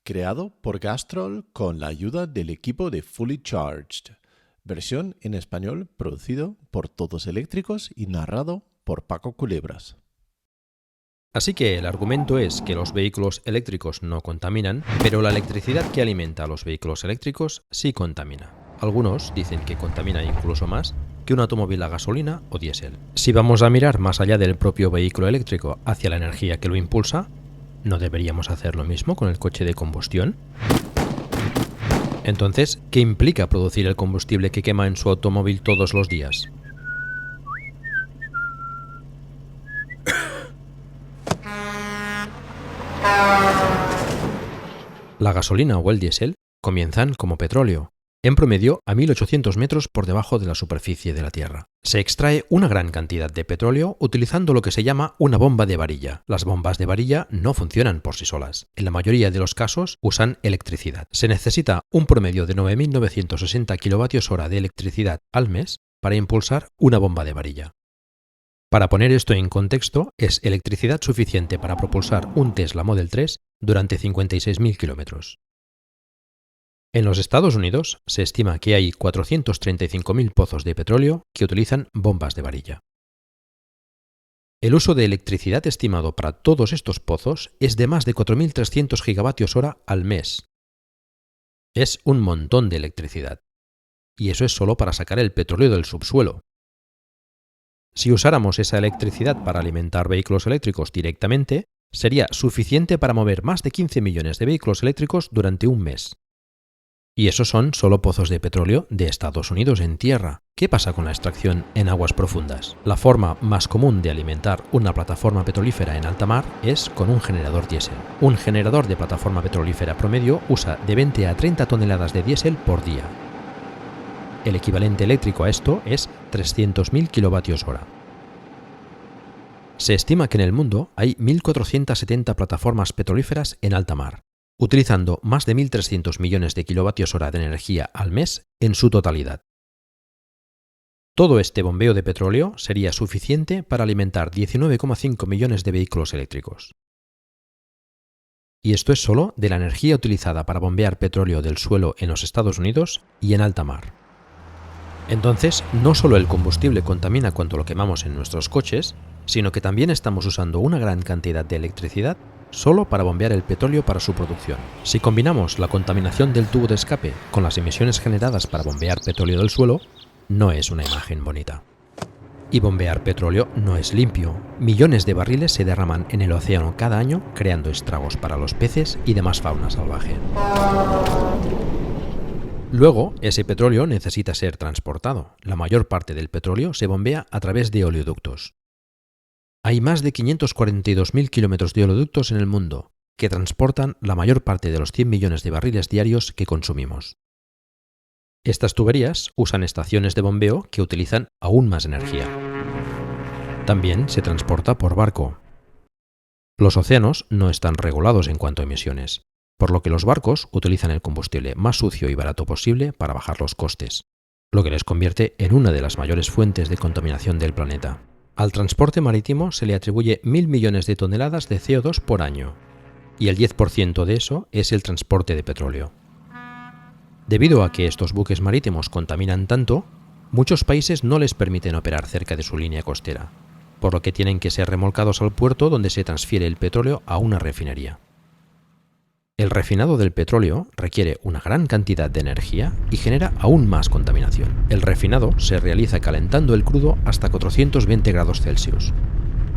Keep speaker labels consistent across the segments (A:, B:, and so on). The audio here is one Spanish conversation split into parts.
A: creado por Castrol con la ayuda del equipo de Fully Charged. Versión en español producido por Todos Eléctricos y narrado por Paco Culebras.
B: Así que el argumento es que los vehículos eléctricos no contaminan, pero la electricidad que alimenta a los vehículos eléctricos sí contamina. Algunos dicen que contamina incluso más que un automóvil a gasolina o diésel. Si vamos a mirar más allá del propio vehículo eléctrico hacia la energía que lo impulsa, ¿no deberíamos hacer lo mismo con el coche de combustión? Entonces, ¿qué implica producir el combustible que quema en su automóvil todos los días? La gasolina o el diésel comienzan como petróleo, en promedio a 1800 metros por debajo de la superficie de la Tierra. Se extrae una gran cantidad de petróleo utilizando lo que se llama una bomba de varilla. Las bombas de varilla no funcionan por sí solas. En la mayoría de los casos usan electricidad. Se necesita un promedio de 9.960 kWh de electricidad al mes para impulsar una bomba de varilla. Para poner esto en contexto, es electricidad suficiente para propulsar un Tesla Model 3 durante 56.000 kilómetros. En los Estados Unidos se estima que hay 435.000 pozos de petróleo que utilizan bombas de varilla. El uso de electricidad estimado para todos estos pozos es de más de 4.300 gigavatios hora al mes. Es un montón de electricidad. Y eso es solo para sacar el petróleo del subsuelo. Si usáramos esa electricidad para alimentar vehículos eléctricos directamente, sería suficiente para mover más de 15 millones de vehículos eléctricos durante un mes. Y esos son solo pozos de petróleo de Estados Unidos en tierra. ¿Qué pasa con la extracción en aguas profundas? La forma más común de alimentar una plataforma petrolífera en alta mar es con un generador diésel. Un generador de plataforma petrolífera promedio usa de 20 a 30 toneladas de diésel por día. El equivalente eléctrico a esto es 300.000 kilovatios hora. Se estima que en el mundo hay 1.470 plataformas petrolíferas en alta mar, utilizando más de 1.300 millones de kilovatios hora de energía al mes en su totalidad. Todo este bombeo de petróleo sería suficiente para alimentar 19,5 millones de vehículos eléctricos. Y esto es solo de la energía utilizada para bombear petróleo del suelo en los Estados Unidos y en alta mar. Entonces, no solo el combustible contamina cuando lo quemamos en nuestros coches, sino que también estamos usando una gran cantidad de electricidad solo para bombear el petróleo para su producción. Si combinamos la contaminación del tubo de escape con las emisiones generadas para bombear petróleo del suelo, no es una imagen bonita. Y bombear petróleo no es limpio. Millones de barriles se derraman en el océano cada año, creando estragos para los peces y demás fauna salvaje. Luego, ese petróleo necesita ser transportado. La mayor parte del petróleo se bombea a través de oleoductos. Hay más de 542.000 kilómetros de oleoductos en el mundo, que transportan la mayor parte de los 100 millones de barriles diarios que consumimos. Estas tuberías usan estaciones de bombeo que utilizan aún más energía. También se transporta por barco. Los océanos no están regulados en cuanto a emisiones, por lo que los barcos utilizan el combustible más sucio y barato posible para bajar los costes, lo que les convierte en una de las mayores fuentes de contaminación del planeta. Al transporte marítimo se le atribuye 1.000 millones de toneladas de CO2 por año, y el 10% de eso es el transporte de petróleo. Debido a que estos buques marítimos contaminan tanto, muchos países no les permiten operar cerca de su línea costera, por lo que tienen que ser remolcados al puerto donde se transfiere el petróleo a una refinería. El refinado del petróleo requiere una gran cantidad de energía y genera aún más contaminación. El refinado se realiza calentando el crudo hasta 420 grados Celsius.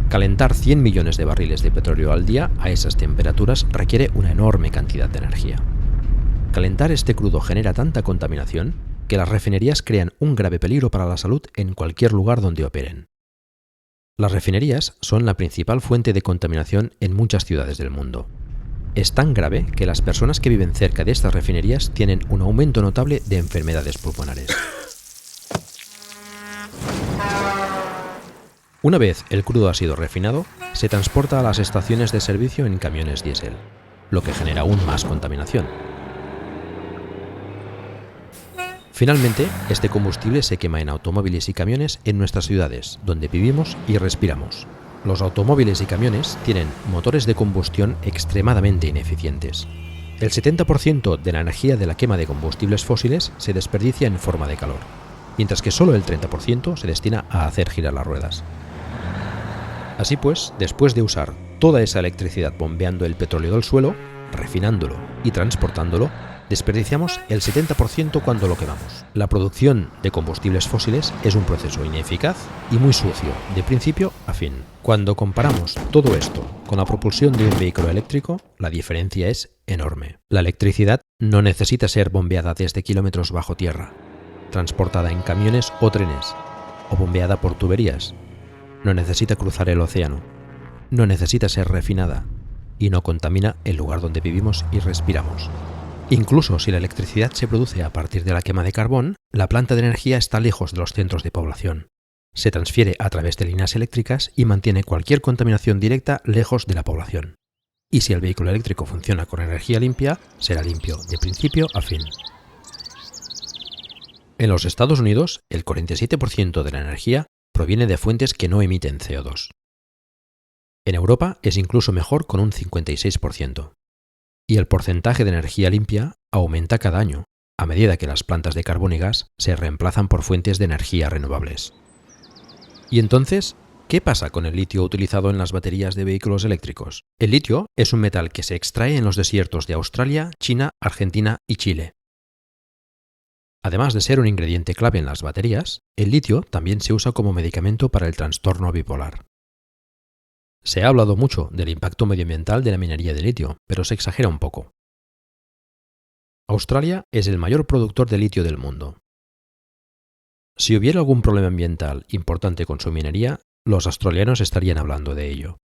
B: Calentar 100 millones de barriles de petróleo al día a esas temperaturas requiere una enorme cantidad de energía. Calentar este crudo genera tanta contaminación que las refinerías crean un grave peligro para la salud en cualquier lugar donde operen. Las refinerías son la principal fuente de contaminación en muchas ciudades del mundo. Es tan grave que las personas que viven cerca de estas refinerías tienen un aumento notable de enfermedades pulmonares. Una vez el crudo ha sido refinado, se transporta a las estaciones de servicio en camiones diésel, lo que genera aún más contaminación. Finalmente, este combustible se quema en automóviles y camiones en nuestras ciudades, donde vivimos y respiramos. Los automóviles y camiones tienen motores de combustión extremadamente ineficientes. El 70% de la energía de la quema de combustibles fósiles se desperdicia en forma de calor, mientras que solo el 30% se destina a hacer girar las ruedas. Así pues, después de usar toda esa electricidad bombeando el petróleo del suelo, refinándolo y transportándolo, desperdiciamos el 70% cuando lo quemamos. La producción de combustibles fósiles es un proceso ineficaz y muy sucio, de principio a fin. Cuando comparamos todo esto con la propulsión de un vehículo eléctrico, la diferencia es enorme. La electricidad no necesita ser bombeada desde kilómetros bajo tierra, transportada en camiones o trenes, o bombeada por tuberías. No necesita cruzar el océano, no necesita ser refinada y no contamina el lugar donde vivimos y respiramos. Incluso si la electricidad se produce a partir de la quema de carbón, la planta de energía está lejos de los centros de población. Se transfiere a través de líneas eléctricas y mantiene cualquier contaminación directa lejos de la población. Y si el vehículo eléctrico funciona con energía limpia, será limpio de principio a fin. En los Estados Unidos, el 47% de la energía proviene de fuentes que no emiten CO2. En Europa es incluso mejor con un 56%. Y el porcentaje de energía limpia aumenta cada año, a medida que las plantas de carbón y gas se reemplazan por fuentes de energía renovables. Y entonces, ¿qué pasa con el litio utilizado en las baterías de vehículos eléctricos? El litio es un metal que se extrae en los desiertos de Australia, China, Argentina y Chile. Además de ser un ingrediente clave en las baterías, el litio también se usa como medicamento para el trastorno bipolar. Se ha hablado mucho del impacto medioambiental de la minería de litio, pero se exagera un poco. Australia es el mayor productor de litio del mundo. Si hubiera algún problema ambiental importante con su minería, los australianos estarían hablando de ello.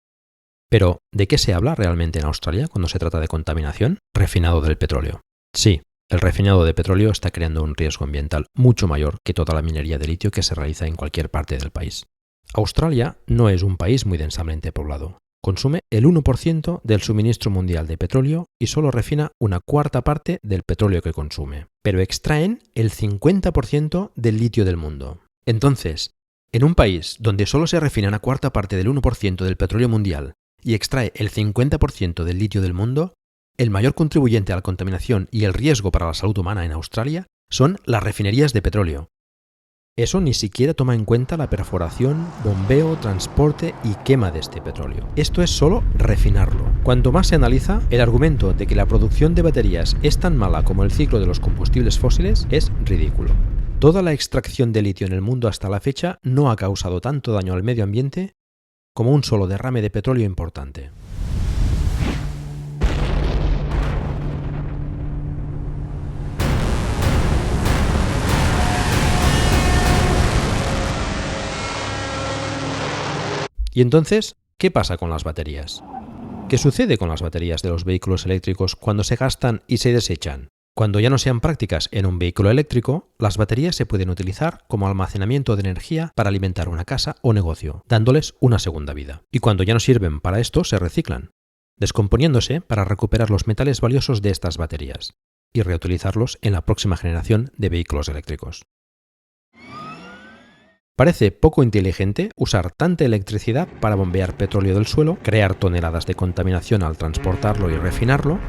B: Pero, ¿de qué se habla realmente en Australia cuando se trata de contaminación? Refinado del petróleo. Sí, el refinado de petróleo está creando un riesgo ambiental mucho mayor que toda la minería de litio que se realiza en cualquier parte del país. Australia no es un país muy densamente poblado. Consume el 1% del suministro mundial de petróleo y solo refina una cuarta parte del petróleo que consume. Pero extraen el 50% del litio del mundo. Entonces, en un país donde solo se refina una cuarta parte del 1% del petróleo mundial y extrae el 50% del litio del mundo, el mayor contribuyente a la contaminación y el riesgo para la salud humana en Australia son las refinerías de petróleo. Eso ni siquiera toma en cuenta la perforación, bombeo, transporte y quema de este petróleo. Esto es solo refinarlo. Cuanto más se analiza, el argumento de que la producción de baterías es tan mala como el ciclo de los combustibles fósiles es ridículo. Toda la extracción de litio en el mundo hasta la fecha no ha causado tanto daño al medio ambiente como un solo derrame de petróleo importante. Y entonces, ¿qué pasa con las baterías? ¿Qué sucede con las baterías de los vehículos eléctricos cuando se gastan y se desechan? Cuando ya no sean prácticas en un vehículo eléctrico, las baterías se pueden utilizar como almacenamiento de energía para alimentar una casa o negocio, dándoles una segunda vida. Y cuando ya no sirven para esto, se reciclan, descomponiéndose para recuperar los metales valiosos de estas baterías y reutilizarlos en la próxima generación de vehículos eléctricos. Parece poco inteligente usar tanta electricidad para bombear petróleo del suelo, crear toneladas de contaminación al transportarlo y refinarlo,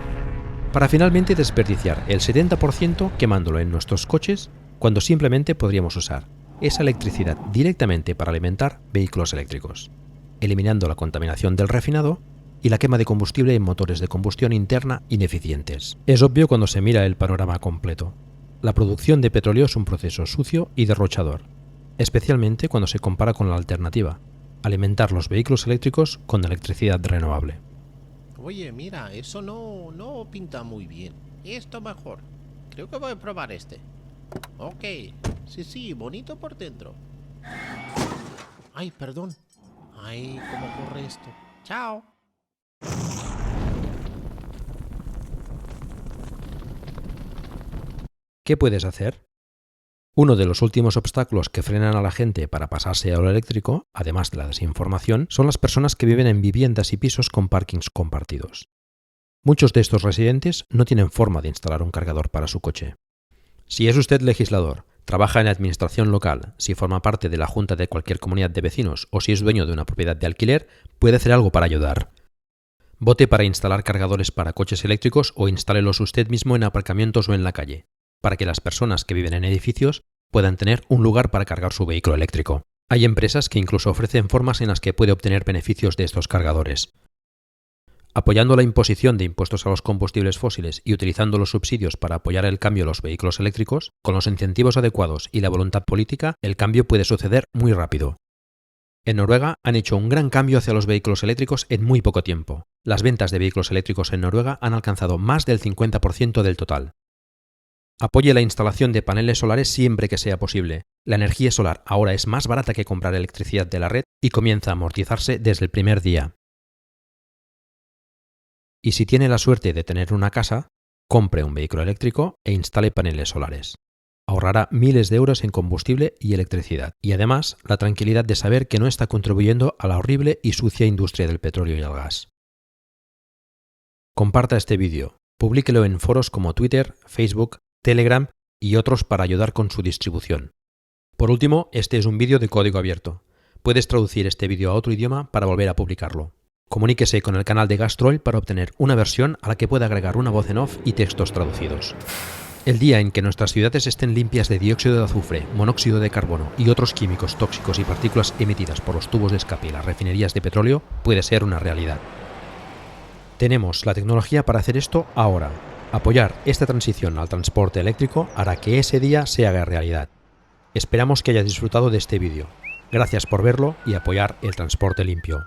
B: para finalmente desperdiciar el 70% quemándolo en nuestros coches cuando simplemente podríamos usar esa electricidad directamente para alimentar vehículos eléctricos, eliminando la contaminación del refinado y la quema de combustible en motores de combustión interna ineficientes. Es obvio cuando se mira el panorama completo. La producción de petróleo es un proceso sucio y derrochador, especialmente cuando se compara con la alternativa, alimentar los vehículos eléctricos con electricidad renovable.
A: Oye, mira, eso no pinta muy bien. Esto mejor. Creo que voy a probar este. Ok. Sí, bonito por dentro. Ay, perdón. Ay, ¿cómo corre esto? Chao.
B: ¿Qué puedes hacer? Uno de los últimos obstáculos que frenan a la gente para pasarse a lo eléctrico, además de la desinformación, son las personas que viven en viviendas y pisos con parkings compartidos. Muchos de estos residentes no tienen forma de instalar un cargador para su coche. Si es usted legislador, trabaja en la administración local, si forma parte de la junta de cualquier comunidad de vecinos o si es dueño de una propiedad de alquiler, puede hacer algo para ayudar. Vote para instalar cargadores para coches eléctricos o instálelos usted mismo en aparcamientos o en la calle, para que las personas que viven en edificios puedan tener un lugar para cargar su vehículo eléctrico. Hay empresas que incluso ofrecen formas en las que puede obtener beneficios de estos cargadores. Apoyando la imposición de impuestos a los combustibles fósiles y utilizando los subsidios para apoyar el cambio a los vehículos eléctricos, con los incentivos adecuados y la voluntad política, el cambio puede suceder muy rápido. En Noruega han hecho un gran cambio hacia los vehículos eléctricos en muy poco tiempo. Las ventas de vehículos eléctricos en Noruega han alcanzado más del 50% del total. Apoye la instalación de paneles solares siempre que sea posible. La energía solar ahora es más barata que comprar electricidad de la red y comienza a amortizarse desde el primer día. Y si tiene la suerte de tener una casa, compre un vehículo eléctrico e instale paneles solares. Ahorrará miles de euros en combustible y electricidad, y además la tranquilidad de saber que no está contribuyendo a la horrible y sucia industria del petróleo y el gas. Comparta este vídeo, publíquelo en foros como Twitter, Facebook, Telegram y otros para ayudar con su distribución. Por último, este es un vídeo de código abierto. Puedes traducir este vídeo a otro idioma para volver a publicarlo. Comuníquese con el canal de Gastroil para obtener una versión a la que pueda agregar una voz en off y textos traducidos. El día en que nuestras ciudades estén limpias de dióxido de azufre, monóxido de carbono y otros químicos tóxicos y partículas emitidas por los tubos de escape y las refinerías de petróleo puede ser una realidad. Tenemos la tecnología para hacer esto ahora. Apoyar esta transición al transporte eléctrico hará que ese día se haga realidad. Esperamos que hayas disfrutado de este vídeo. Gracias por verlo y apoyar el transporte limpio.